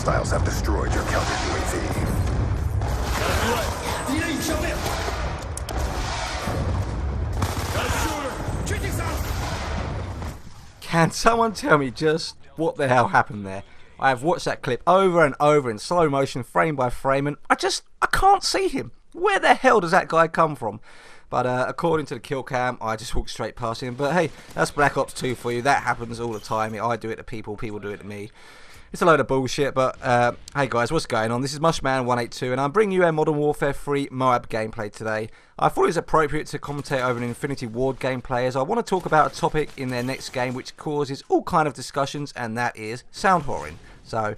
Hostiles have destroyed your counter UAV. Can someone tell me just what the hell happened there? I have watched that clip over and over in slow motion, frame by frame, and I can't see him. Where the hell does that guy come from? But according to the kill cam, I just walked straight past him. But hey, that's Black Ops 2 for you. That happens all the time. I do it to people, people do it to me. It's a load of bullshit, but hey guys, what's going on? This is Mushman182, and I'm bringing you a Modern Warfare 3 M.O.A.B gameplay today. I thought it was appropriate to commentate over an Infinity Ward gameplay, as I want to talk about a topic in their next game which causes all kind of discussions, and that is sound whoring. So,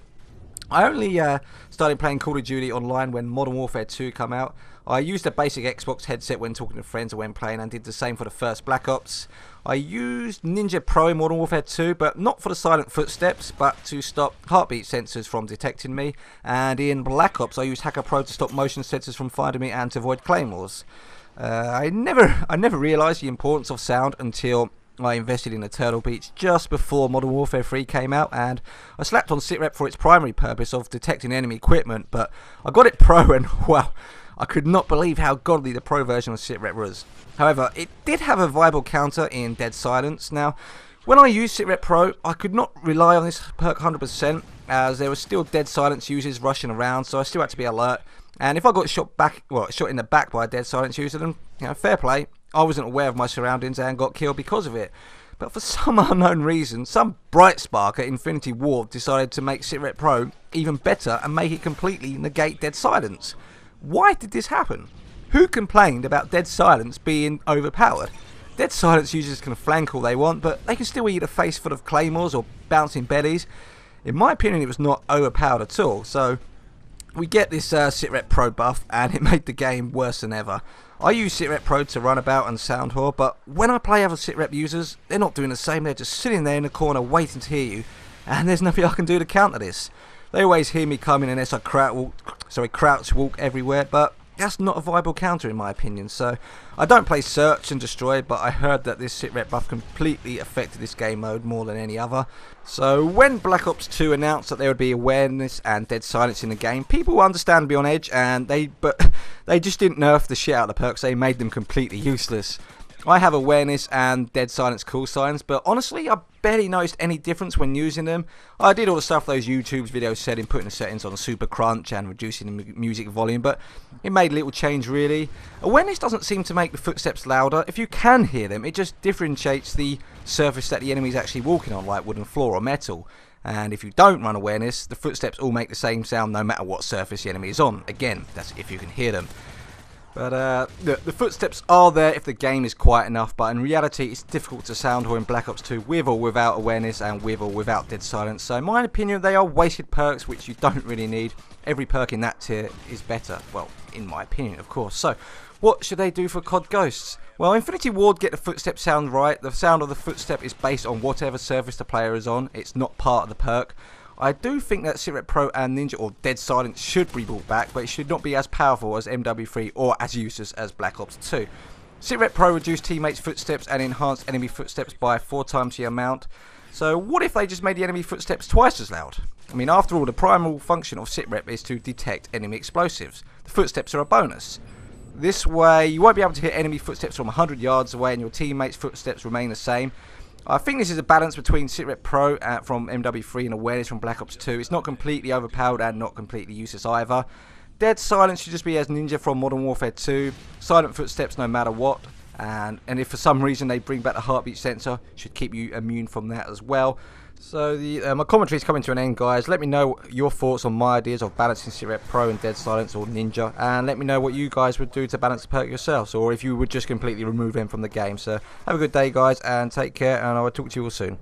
I only started playing Call of Duty online when Modern Warfare 2 came out. I used a basic Xbox headset when talking to friends or when playing, and did the same for the first Black Ops. I used Ninja Pro in Modern Warfare 2, but not for the silent footsteps, but to stop heartbeat sensors from detecting me. And in Black Ops, I used Hacker Pro to stop motion sensors from finding me and to avoid claymores. I never realised the importance of sound until I invested in Eternal Beach just before Modern Warfare 3 came out, and I slapped on SitRep for its primary purpose of detecting enemy equipment, but I got it Pro and wow, I could not believe how godly the Pro version of SitRep was. However, it did have a viable counter in Dead Silence. Now, when I used SitRep Pro, I could not rely on this perk 100%, as there were still Dead Silence users rushing around, so I still had to be alert. And if I got shot in the back by a Dead Silence user, then fair play. I wasn't aware of my surroundings and got killed because of it. But for some unknown reason, some bright spark at Infinity Ward decided to make SitRep Pro even better and make it completely negate Dead Silence. Why did this happen? Who complained about Dead Silence being overpowered? Dead Silence users can flank all they want, but they can still eat a face full of claymores or bouncing bellies. In my opinion, it was not overpowered at all, so we get this SitRep Pro buff, and it made the game worse than ever. I use SitRep Pro to run about and sound whore, but when I play other SitRep users, they're not doing the same. They're just sitting there in the corner waiting to hear you, and there's nothing I can do to counter this. They always hear me coming unless I crouch walk everywhere, but that's not a viable counter in my opinion. So I don't play Search and Destroy, but I heard that this SitRep buff completely affected this game mode more than any other. So when Black Ops 2 announced that there would be awareness and Dead Silence in the game, people were understandably on edge, and they just didn't nerf the shit out of the perks. They made them completely useless. I have awareness and Dead Silence call signs, but honestly I barely noticed any difference when using them. I did all the stuff those YouTube videos said in putting the settings on super crunch and reducing the music volume, but it made little change really. Awareness doesn't seem to make the footsteps louder. If you can hear them, it just differentiates the surface that the enemy is actually walking on, like wooden floor or metal. And if you don't run awareness, the footsteps all make the same sound no matter what surface the enemy is on. Again, that's if you can hear them. But the footsteps are there if the game is quiet enough, but in reality it's difficult to sound whore in Black Ops 2 with or without awareness and with or without Dead Silence. So in my opinion, they are wasted perks which you don't really need. Every perk in that tier is better, well, in my opinion of course. So what should they do for COD Ghosts? Well, Infinity Ward get the footstep sound right. The sound of the footstep is based on whatever surface the player is on. It's not part of the perk. I do think that SitRep Pro and Ninja or Dead Silence should be brought back, but it should not be as powerful as MW3 or as useless as Black Ops 2. SitRep Pro reduced teammates' footsteps and enhanced enemy footsteps by 4 times the amount. So what if they just made the enemy footsteps twice as loud? I mean, after all, the primal function of SitRep is to detect enemy explosives. The footsteps are a bonus. This way, you won't be able to hear enemy footsteps from 100 yards away and your teammates' footsteps remain the same. I think this is a balance between SitRep Pro from MW3 and awareness from Black Ops 2. It's not completely overpowered and not completely useless either. Dead Silence should just be as Ninja from Modern Warfare 2. Silent footsteps no matter what. And if for some reason they bring back the heartbeat sensor, should keep you immune from that as well. So my commentary is coming to an end, guys. Let me know your thoughts on my ideas of balancing SitRep Pro and Dead Silence or Ninja, and let me know what you guys would do to balance the perk yourselves, or if you would just completely remove them from the game. So have a good day, guys, and take care, and I will talk to you all soon.